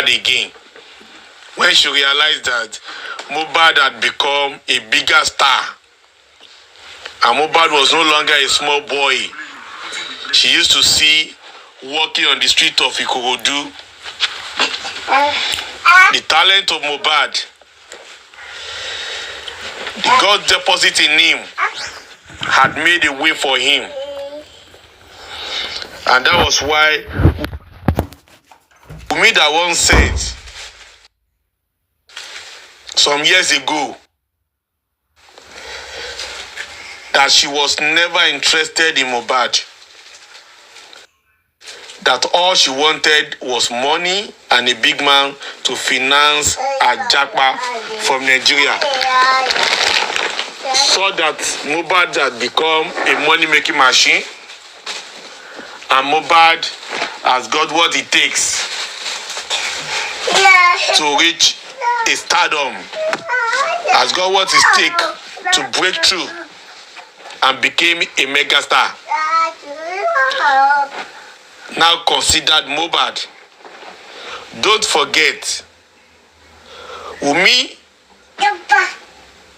again when she realized that Mohbad had become a bigger star and Mohbad was no longer a small boy she used to see walking on the street of Ikorodu. The talent of Mohbad, the God deposit in him, had made a way for him. And that was why Wumi that once said some years ago that she was never interested in Mohbad. That all she wanted was money and a big man to finance a japa from Nigeria. Saw that Mohbad had become a money-making machine, and Mohbad has got what it takes to reach a stardom, has got what it takes to break through and became a megastar. Now considered Mohbad. Don't forget, Wumi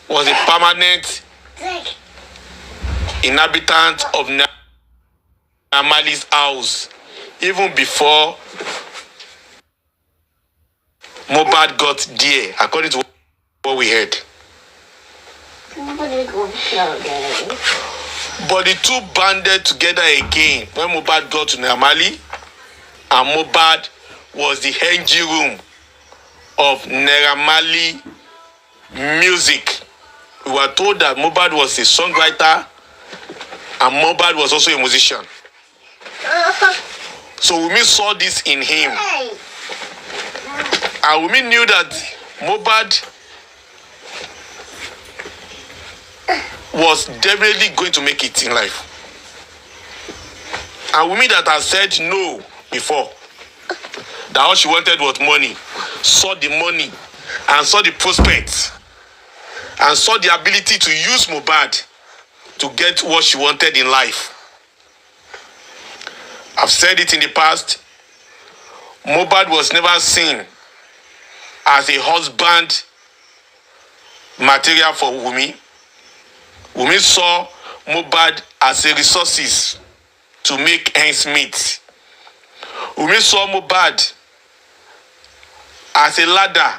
was a permanent inhabitant of Namali's house even before Mohbad got there, according to what we heard. But the two banded together again when Mohbad got to Namali, and Mohbad was the engine room of Namali music. We were told that Mohbad was a songwriter and Mohbad was also a musician. So Wumi saw this in him. And Wumi knew that Mohbad was definitely going to make it in life. And Wumi that has said no before, that all she wanted was money, saw the money and saw the prospects and saw the ability to use Mohbad to get what she wanted in life. I've said it in the past, Mohbad was never seen as a husband material for Wumi. Wumi saw Mohbad as a resources to make ends meet. Wumi saw Mohbad as a ladder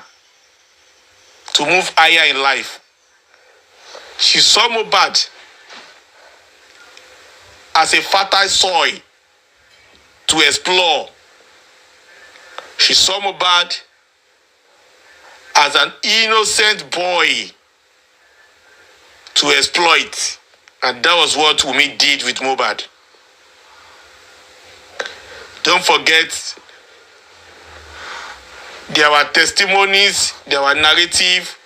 to move higher in life. She saw Mohbad as a fertile soil to explore. She saw Mohbad as an innocent boy to exploit. And that was what Wumi did with Mohbad. Don't forget, there were testimonies, there were narrative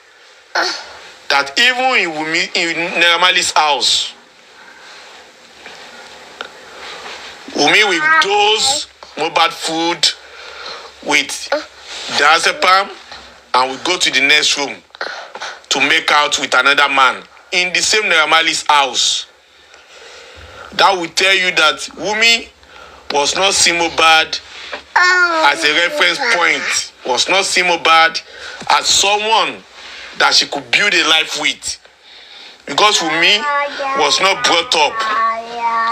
that even in Namali's house, Wumi will dose Mohbad food with diazepam and will go to the next room to make out with another man in the same Namali's house. That will tell you that Wumi was not seeing Mohbad as a reference point, was not seeing Mohbad as someone that she could build a life with. Because Wumi was not brought up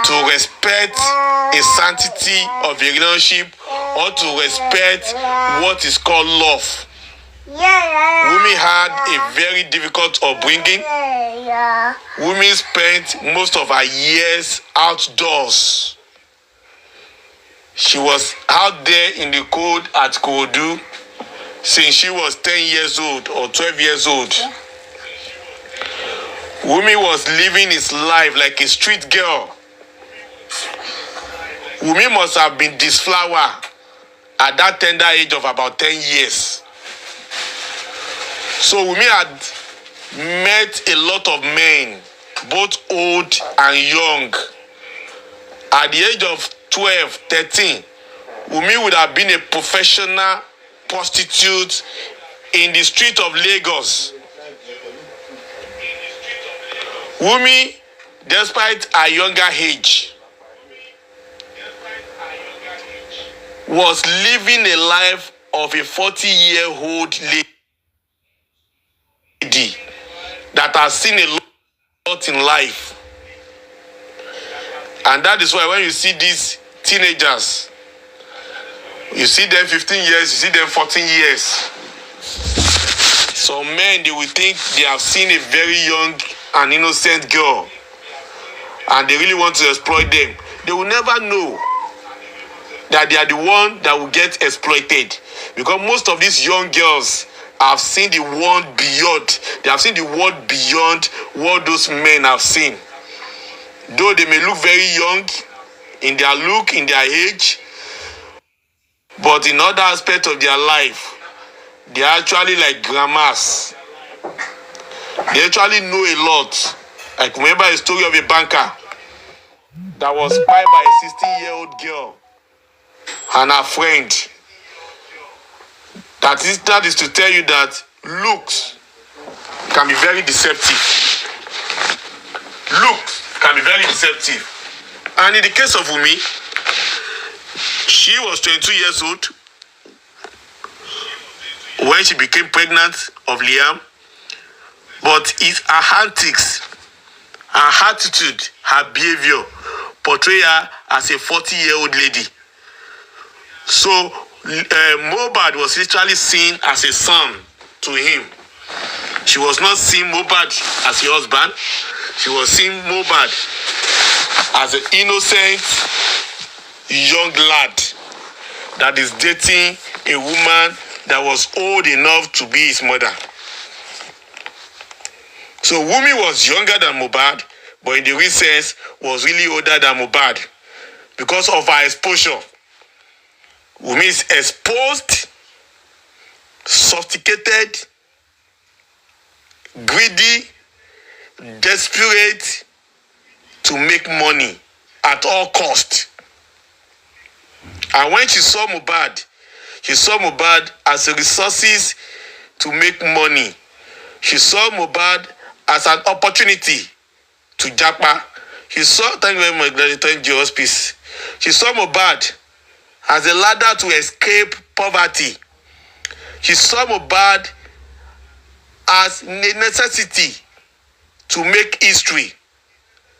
to respect a sanctity of a relationship or to respect what is called love. Wumi had a very difficult upbringing. Wumi spent most of her years outdoors. She was out there in the cold at Ikorodu since she was 10 years old or 12 years old. Wumi was living his life like a street girl. Wumi must have been this flower at that tender age of about 10 years. So Wumi had met a lot of men, both old and young. At the age of 12, 13, Wumi would have been a professional prostitute in the street of Lagos. Wumi, despite her younger age, was living a life of a 40-year-old lady that has seen a lot in life. And that is why when you see these teenagers, you see them 15 years, you see them 14 years. Some men, they will think they have seen a very young and innocent girl and they really want to exploit them. They will never know that they are the one that will get exploited, because most of these young girls have seen the world beyond. They have seen the world beyond what those men have seen. Though they may look very young in their look, in their age, but in other aspects of their life, they are actually like grandmas. They actually know a lot. Like, remember a story of a banker that was spied by a 16-year-old girl and her friend. That is to tell you that looks can be very deceptive. Looks can be very deceptive. And in the case of Wumi, she was 22 years old when she became pregnant of Liam. But it's her antics, her attitude, her behavior portray her as a 40-year-old lady. So Mohbad was literally seen as a son to him. She was not seeing Mohbad as a husband. She was seeing Mohbad as an innocent young lad that is dating a woman that was old enough to be his mother. So Wumi was younger than Mohbad, but in the real sense was really older than Mohbad because of her exposure. Wumi is exposed, sophisticated, greedy, desperate to make money at all cost. And when she saw Mohbad as a resources to make money. She saw Mohbad as an opportunity to japa. She saw, thank you very much, thank you, hospice. She saw Mohbad as a ladder to escape poverty. She saw Mohbad as a necessity to make history.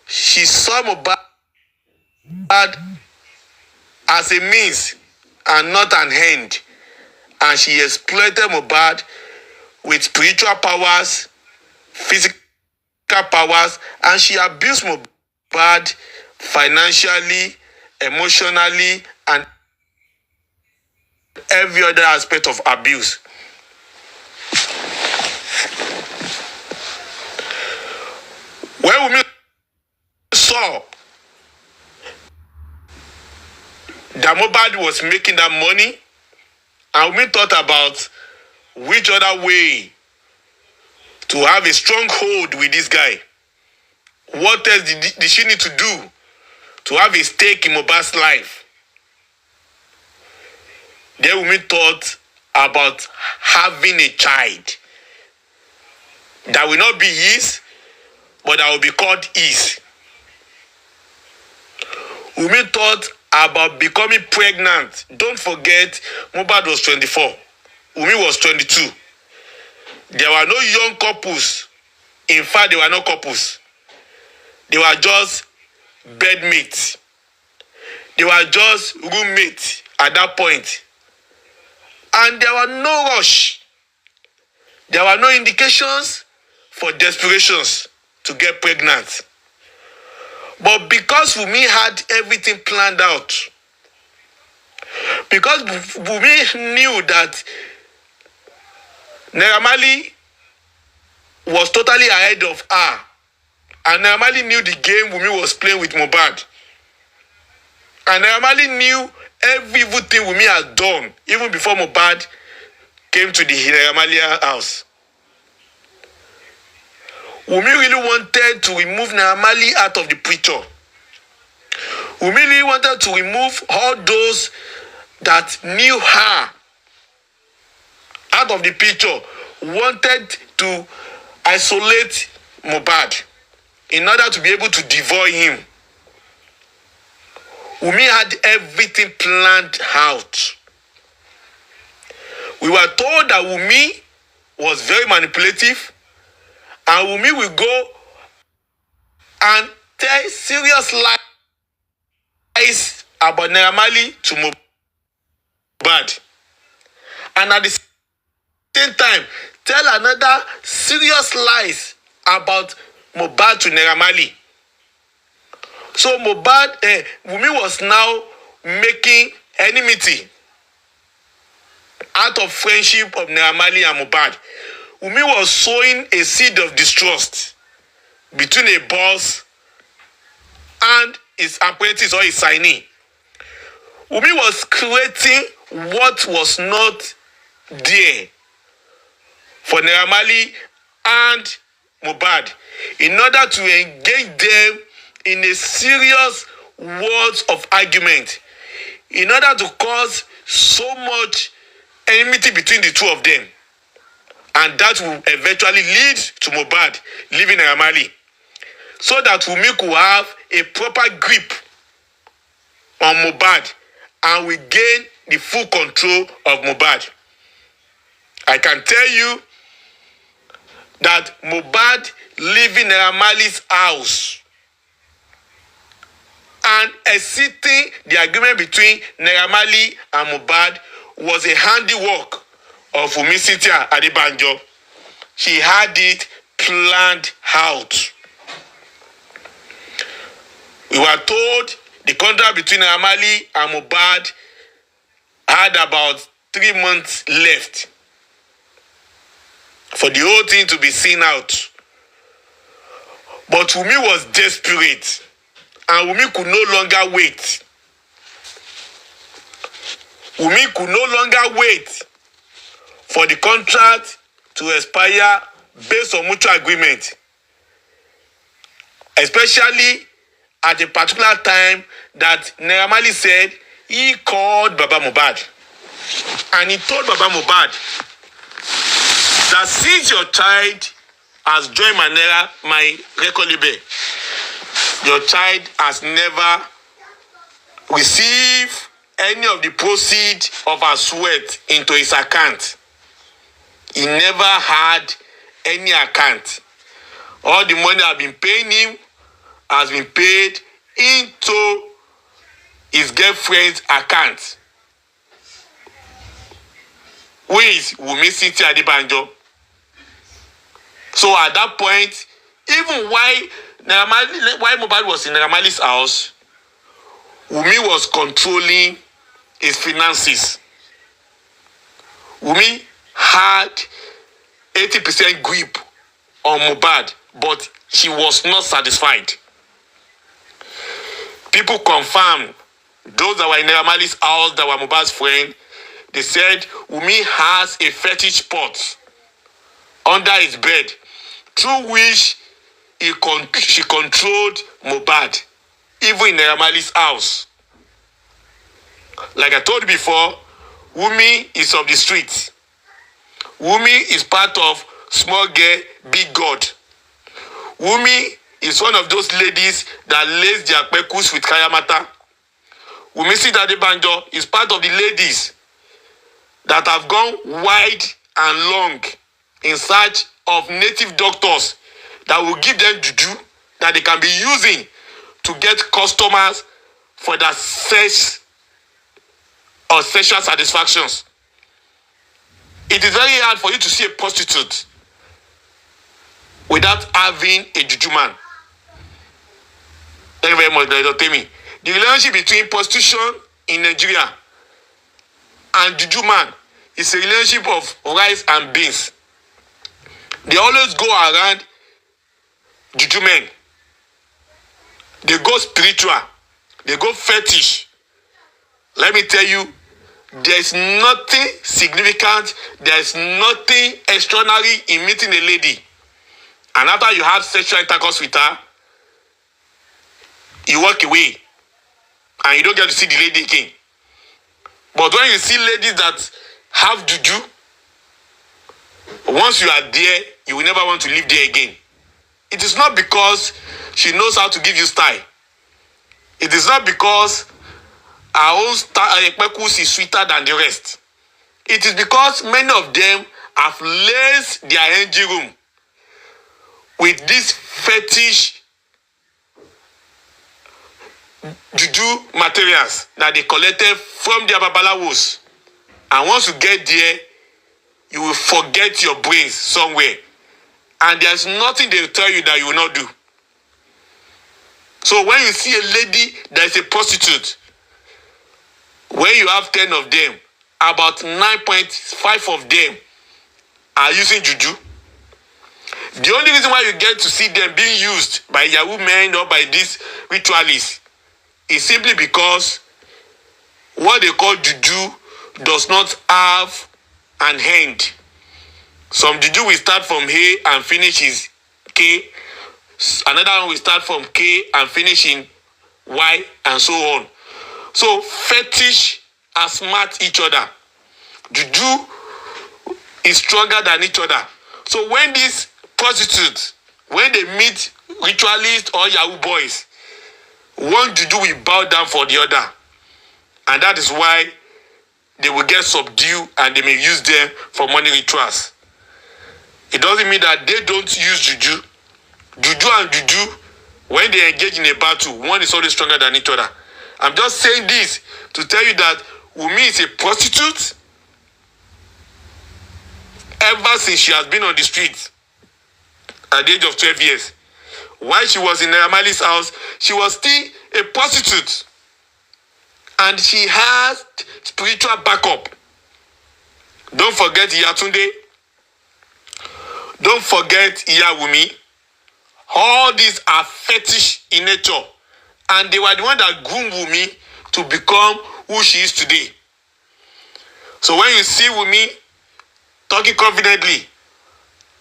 She saw Mohbad as a means and not an end. And she exploited Mohbad with spiritual powers, physical powers, and she abused Mohbad financially, emotionally, and every other aspect of abuse. When Wumi saw that Mohbad was making that money, and Wumi thought about which other way to have a strong hold with this guy. What else did she need to do to have a stake in Mohbad's life? Then Wumi thought about having a child that will not be his, but that will be called his. Wumi thought about becoming pregnant. Don't forget, Mohbad was 24. Wumi was 22. There were no young couples. In fact, they were not couples. They were just bedmates. They were just roommates at that point. And there were no rush. There were no indications for desperations to get pregnant. But because Wumi had everything planned out, because Wumi knew that Namali was totally ahead of her, and Namali knew the game Wumi was playing with Mohbad, and Namali knew every evil thing Wumi had done even before Mohbad came to the Namali house. Wumi really wanted to remove Namali out of the picture. Wumi really wanted to remove all those that knew her out of the picture, wanted to isolate Mohbad in order to be able to devour him. Wumi had everything planned out. were told that Wumi was very manipulative, and Wumi will go and tell serious lies about Namali to Mohbad, and at the same time tell another serious lies about Mohbad to Namali. So Wumi was now making enmity out of friendship of Namali and Mohbad. Wumi was sowing a seed of distrust between a boss and his apprentice or his signee. Wumi was creating what was not there for Namali and Mohbad in order to engage them in a serious words of argument, in order to cause so much enmity between the two of them, and that will eventually lead to Mohbad leaving Namali, so that Wumi could have a proper grip on Mohbad and we gain the full control of Mohbad. I can tell you that Mohbad leaving Namali's house and exiting the agreement between Namali and Mohbad was a handiwork of Wumi Cynthia Adebanjo. She had it planned out. We were told the contract between Namali and Mohbad had about 3 months left for the whole thing to be seen out. But Wumi was desperate, and Wumi could no longer wait. Wumi could no longer wait for the contract to expire based on mutual agreement, especially at a particular time that Namali said he called Baba Mohbad, and he told Baba Mohbad that since your child has joined my record label, your child has never received any of the proceeds of her sweat into his account. He never had any account. All the money I've been paying him has been paid into his girlfriend's account, who is Wumi Cynthia Adebanjo. So at that point, even while Mohbad was in Namali's house, Wumi was controlling his finances. Wumi had 80% grip on Mohbad, but she was not satisfied. People confirmed, those that were in Namali's house that were Mohbad's friend, they said Wumi has a fetish spot under his bed through which she controlled Mohbad, even in Namali's house. Like I told you before, Wumi is of the streets. Wumi is part of small girl, big God. Wumi is one of those ladies that lays their pekus with kayamata. Wumi Cynthia Adebanjo is part of the ladies that have gone wide and long in search of native doctors that will give them juju that they can be using to get customers for their sex or sexual satisfactions. It is very hard for you to see a prostitute without having a juju man. Thank you very much, Dr. Temi. The relationship between prostitution in Nigeria and juju man is a relationship of rice and beans. They always go around juju men. They go spiritual. They go fetish. Let me tell you, there is nothing significant, there is nothing extraordinary in meeting a lady, and after you have sexual intercourse with her, you walk away and you don't get to see the lady again. But when you see ladies that have juju, once you are there, you will never want to live there again. It is not because she knows how to give you style. It is not because our own pekus is sweeter than the rest. It is because many of them have laced their engine room with this fetish juju materials that they collected from their babalawos. And once you get there, you will forget your brains somewhere. And there's nothing they will tell you that you will not do. So when you see a lady that is a prostitute, when you have 10 of them, about 9.5 of them are using juju. The only reason why you get to see them being used by Yahoo men or by these ritualists is simply because what they call juju does not have an end. Some juju will start from A and finish in K. Another one will start from K and finish in Y, and so on. So fetish outsmart each other. Juju is stronger than each other. So when these prostitutes, when they meet ritualists or Yahoo boys, one juju will bow down for the other. And that is why they will get subdued and they may use them for money rituals. It doesn't mean that they don't use juju. Juju and juju, when they engage in a battle, one is always stronger than each other. I'm just saying this to tell you that Wumi is a prostitute ever since she has been on the streets at the age of 12 years. While she was in Namali's house, she was still a prostitute. And she has spiritual backup. Don't forget Yatunde. Don't forget Iya Wumi. All these are fetish in nature. And they were the one that groomed Wumi to become who she is today. So when you see Wumi talking confidently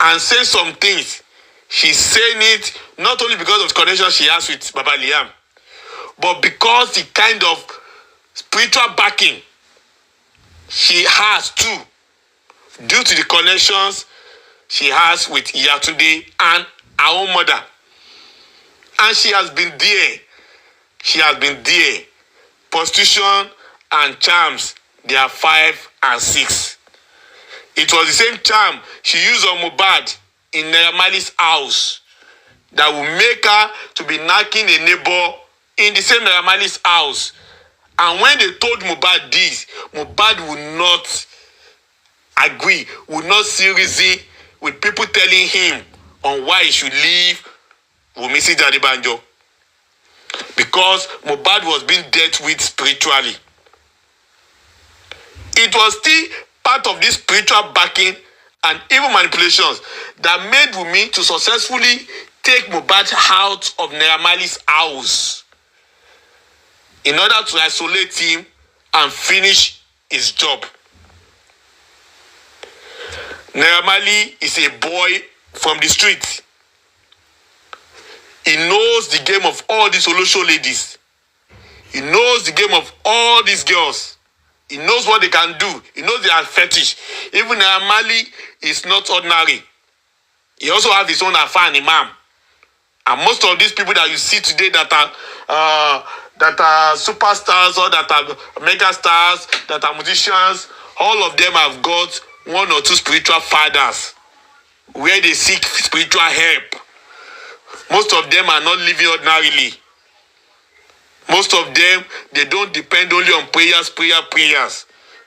and saying some things, she's saying it not only because of the connection she has with Baba Liam, but because the kind of spiritual backing she has too, due to the connections she has with Yatunde and her own mother. And she has been there. She has been there. Prostitution and charms, they are 5 and 6. It was the same charm she used on Mohbad in Namali's house that will make her to be knocking a neighbor in the same Namali's house. And when they told Mohbad this, Mohbad would not agree, would not see reason with people telling him on why he should leave Wumi Banjo. Because Mohbad was being dealt with spiritually. It was still part of this spiritual backing and even manipulations that made Wumi to successfully take Mohbad out of Namali's house in order to isolate him and finish his job. Namali is a boy from the street. He knows the game of all these Olosho ladies. He knows the game of all these girls. He knows what they can do. He knows they are fetish. Even Namali is not ordinary. He also has his own affair and imam. And most of these people that you see today that are superstars or that are mega stars, that are musicians, all of them have got 1 or 2 spiritual fathers where they seek spiritual help. Most of them are not living ordinarily. Most of them, they don't depend only on prayers.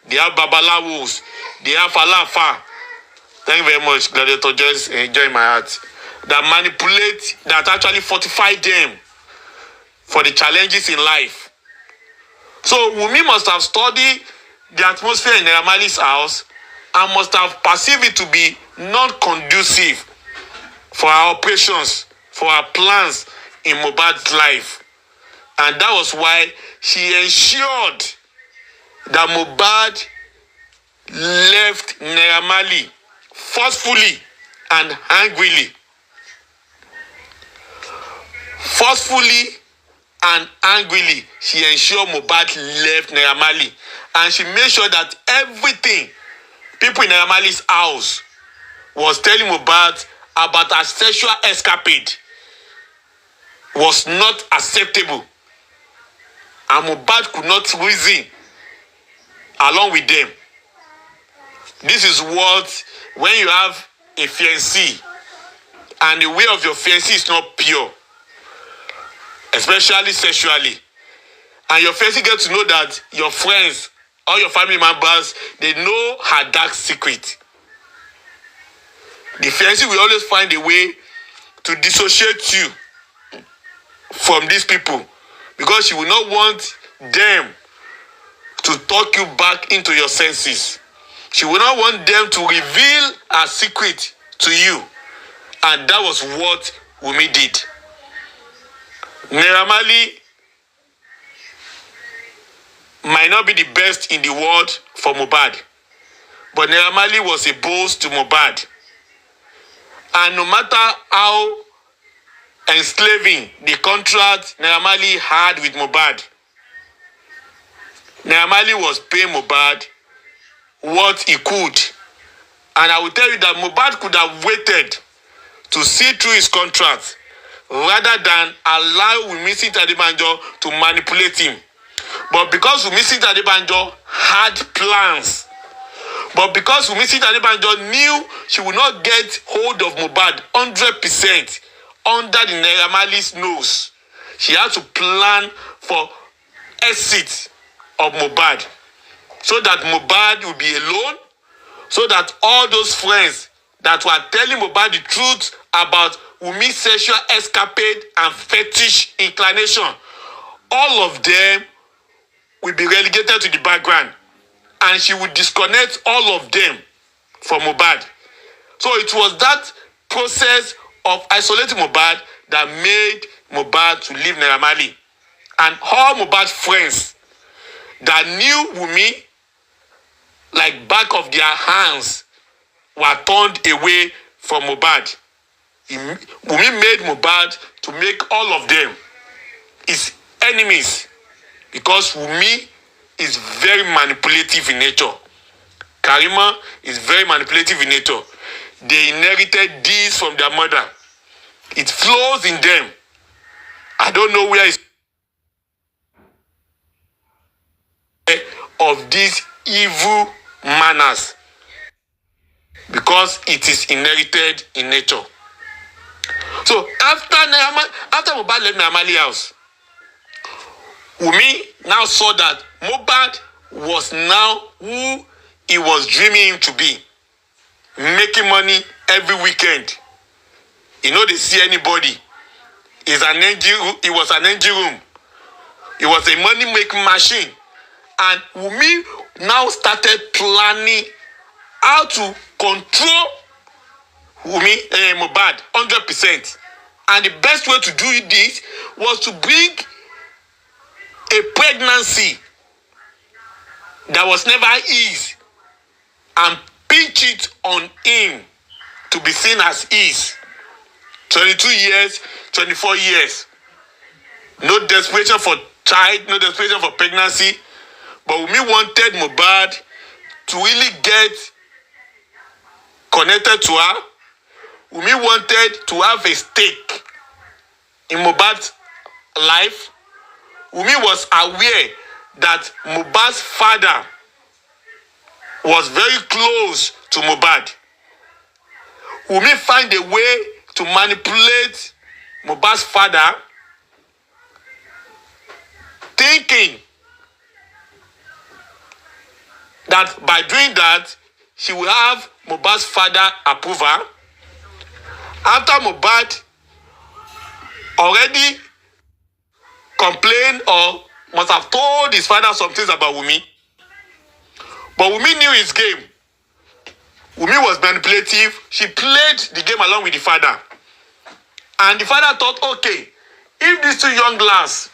They have babalawos. They have alafa. Thank you very much, Gladiator Joyce. Enjoy my heart. That manipulate, that actually fortify them for the challenges in life. So Wumi must have studied the atmosphere in Namali's house and must have perceived it to be non-conducive for our operations, for our plans in Mohbad's life. And that was why she ensured that Mohbad left Namali forcefully and angrily. Forcefully and angrily, she ensured Mohbad left Namali. And she made sure that everything people in Namali's house was telling Mohbad about her sexual escapade was not acceptable. And Mohbad could not reason along with them. This is what, when you have a fiancé and the way of your fiancé is not pure, especially sexually, and your fiancé gets to know that your friends or your family members, they know her dark secret. The fiancé will always find a way to dissociate you from these people, because she will not want them to talk you back into your senses. She will not want them to reveal her secret to you. And that was what Wumi did. Namali might not be the best in the world for Mohbad, but Namali was a boast to Mohbad. And no matter how enslaving the contract Namali had with Mohbad, Namali was paying Mohbad what he could. And I will tell you that Mohbad could have waited to see through his contract rather than allow Wunmi Adebanjo to manipulate him. But because Wunmi Adebanjo had plans, but because Wunmi Adebanjo knew she would not get hold of Mohbad 100% under the Namali's nose, she had to plan for exit of Mohbad, so that Mohbad will be alone, so that all those friends that were telling Mohbad the truth about Wumi's sexual escapade and fetish inclination, all of them will be relegated to the background, and she would disconnect all of them from Mohbad. So it was that process of isolating Mohbad that made Mohbad to leave Namali. And all Mohbad's friends that knew Wumi like back of their hands were turned away from Mohbad. Wumi made Mohbad to make all of them his enemies, because Wumi is very manipulative in nature. Karima is very manipulative in nature. They inherited this from their mother. It flows in them. I don't know where it's of these evil manners, because it is inherited in nature. So after Mohbad left Namali house, Wumi now saw that Mohbad was now who he was dreaming him to be, making money every weekend. You know, they see anybody. It was an engine room. It was a money-making machine. And Wumi now started planning how to control Mohbad 100%. And the best way to do this was to bring a pregnancy that was never his and pinch it on him to be seen as his. 22 years, 24 years. No desperation for child, no desperation for pregnancy. But Wumi wanted Mohbad to really get connected to her. Wumi wanted to have a stake in Mohbad's life. Wumi was aware that Mohbad's father was very close to Mohbad. Wumi found a way to manipulate Mohbad's father, thinking that by doing that, she will have Mohbad's father approval. After Mohbad already complained or must have told his father some things about Wumi, but Wumi knew his game. Wumi was manipulative. She played the game along with the father. And the father thought, okay, if these two young lads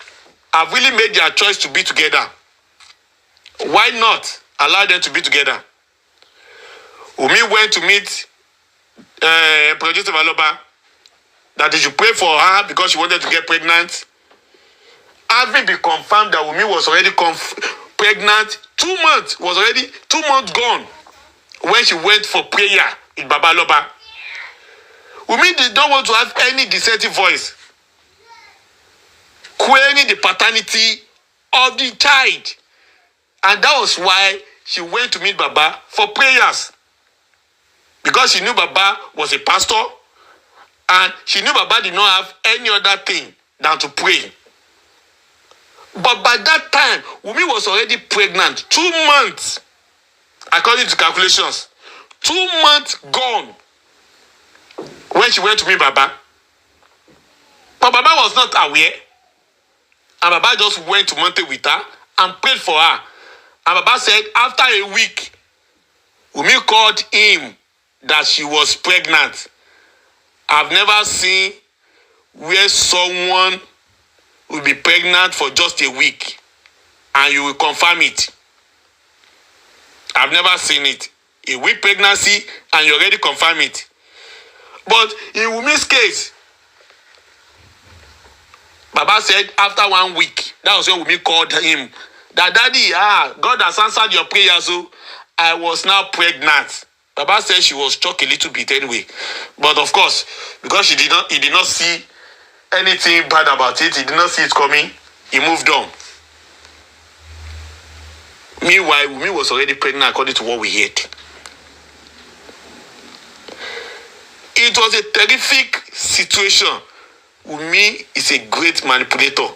have really made their choice to be together, why not allow them to be together? Wumi went to meet Producer Valoba that they should pray for her because she wanted to get pregnant. Having been confirmed that Wumi was already pregnant, 2 months, was already 2 months gone when she went for prayer in Babaloba. Wumi did not want to have any dissenting voice querying the paternity of the child. And that was why she went to meet Baba for prayers. because she knew Baba was a pastor, and she knew Baba did not have any other thing than to pray. But by that time, Wumi was already pregnant. 2 months, according to calculations. 2 months gone when she went to meet Baba. But Baba was not aware. And Baba just went to mountain with her and prayed for her. And Baba said after a week, Wumi called him that she was pregnant. I've never seen where someone will be pregnant for just a week and you will confirm it. I've never seen it. A week pregnancy and you already confirm it. But in Wumi's case, Baba said after 1 week, that was when Wumi called him, that daddy, God has answered your prayer, so I was now pregnant. Baba said she was shocked a little bit anyway. But of course, because he did not see anything bad about it, he did not see it coming, he moved on. Meanwhile, Wumi was already pregnant according to what we heard. It was a terrific situation. Wumi is a great manipulator.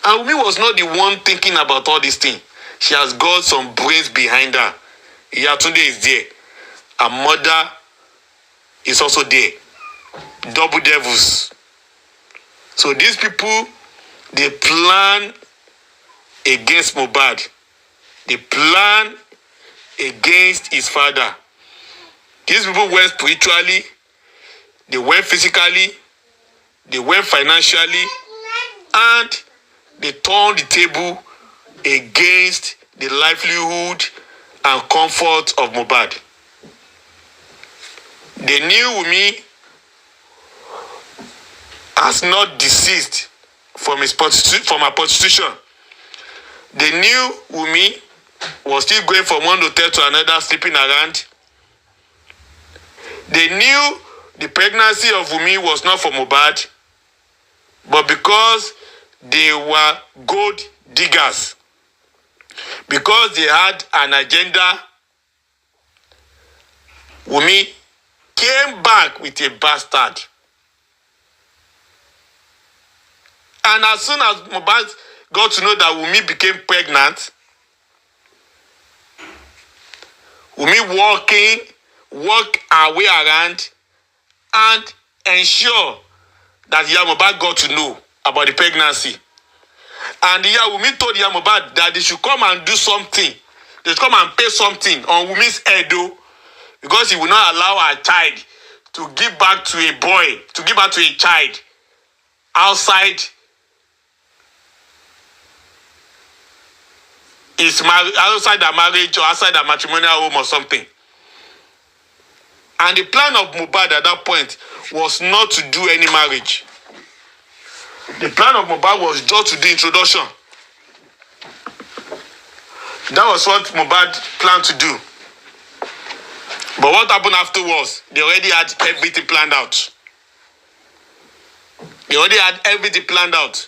And Wumi was not the one thinking about all these things. She has got some brains behind her. Yatunde is there. Her mother is also there. Double devils. So these people, they plan against Mohbad. They plan against his father. These people went spiritually, they went physically, they went financially, and they turned the table against the livelihood and comfort of Mohbad. They knew Wumi has not deceased from her prostitution. They knew Wumi was still going from one hotel to another, sleeping around. They knew the pregnancy of Wumi was not for Mohbad, but because they were gold diggers, because they had an agenda, Wumi came back with a bastard. And as soon as Mohbad got to know that Wumi became pregnant, Wumi walked her way around and ensure that Mohbad got to know about the pregnancy. And Wumi told Mohbad that they should come and do something. They should come and pay something on Wumi's head, though, because he will not allow her child to give back to a boy, to give back to a child outside outside their marriage or outside their matrimonial home or something. And the plan of Mohbad at that point was not to do any marriage. The plan of Mohbad was just to do introduction. That was what Mohbad planned to do. But what happened afterwards? They already had everything planned out. They already had everything planned out.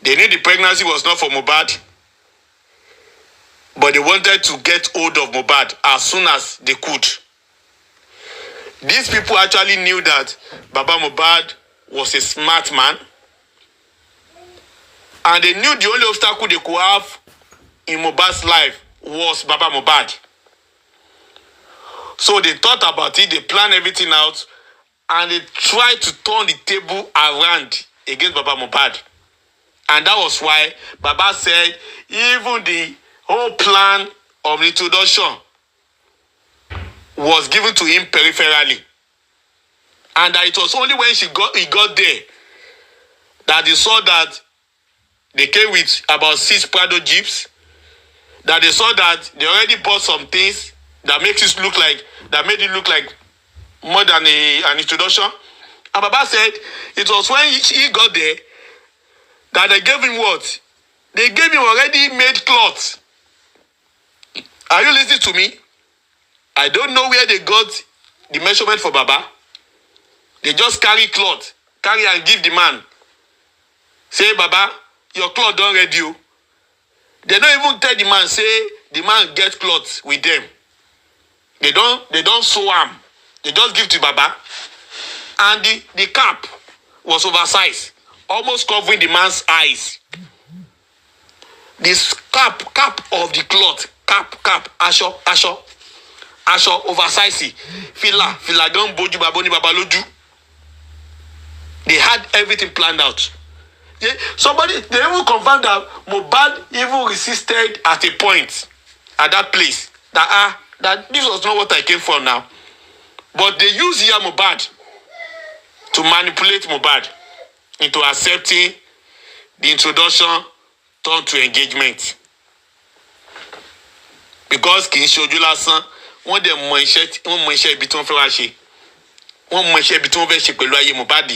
They knew the pregnancy was not for Mohbad, but they wanted to get hold of Mohbad as soon as they could. These people actually knew that Baba Mohbad was a smart man, and they knew the only obstacle they could have in Mohbad's life was Baba Mohbad. So they thought about it, they planned everything out, and they tried to turn the table around against Baba Mohbad. And that was why Baba said even the whole plan of introduction was given to him peripherally. And that it was only when he got there that he saw that they came with about 6 Prado Jeeps, that they saw that they already bought some things that made it look like more than an introduction. And Baba said it was when he got there that they gave him what? They gave him already made cloths. Are you listening to me? I don't know where they got the measurement for Baba. They just carry cloth, carry and give the man. Say, Baba, your cloth don't ready you. They don't even tell the man, say the man get clothes with them. They don't sew am. They just give to Baba. And the cap was oversized, almost covering the man's eyes. This cap of the cloth, cap, asho, oversized. Fila don boju baboni babaloju. They had everything planned out. They even confirmed that Mohbad even resisted at a point at that place. That this was not what I came for now. But they used here Mohbad to manipulate Mohbad into accepting the introduction turned to engagement. Because kì í ṣe ojú lásán, wọ́n dẹ̀ mọ iṣẹ́ ibi tí wọ́n fẹ́ wá ṣe. Wọ́n mọ iṣẹ́ ibi tí wọ́n fẹ́ ṣe pẹ̀lú ayé Mohbad.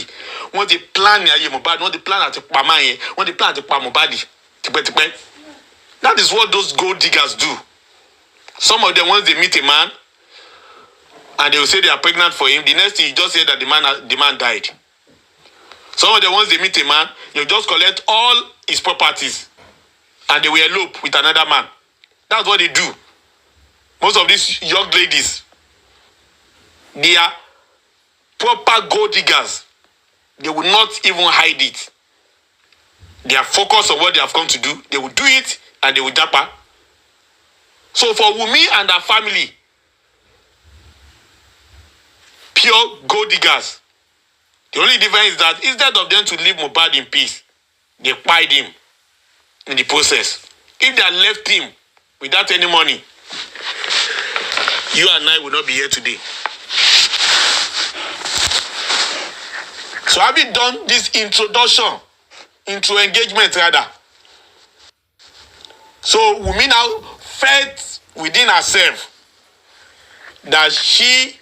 Wọ́n ti plan ayé Mohbad, wọ́n ti plan àti pa máa yẹn, wọ́n ti plan àti pa Mohbad tipẹ́tipẹ́. That is what those gold diggers do. Some of them, once they meet a man and they will say they are pregnant for him, the next thing you just say that the man died. Some of them, once they meet a man, you just collect all his properties and they will elope with another man. That's what they do. Most of these young ladies, they are proper gold diggers. They will not even hide it. They are focused on what they have come to do. They will do it and they will japa. So for Wumi and her family, pure gold diggers, the only difference is that instead of them to leave Mohbad in peace, they pied him in the process. If they had left him without any money, you and I would not be here today. So having done this introduction into engagement rather, so Wumi now felt within herself that she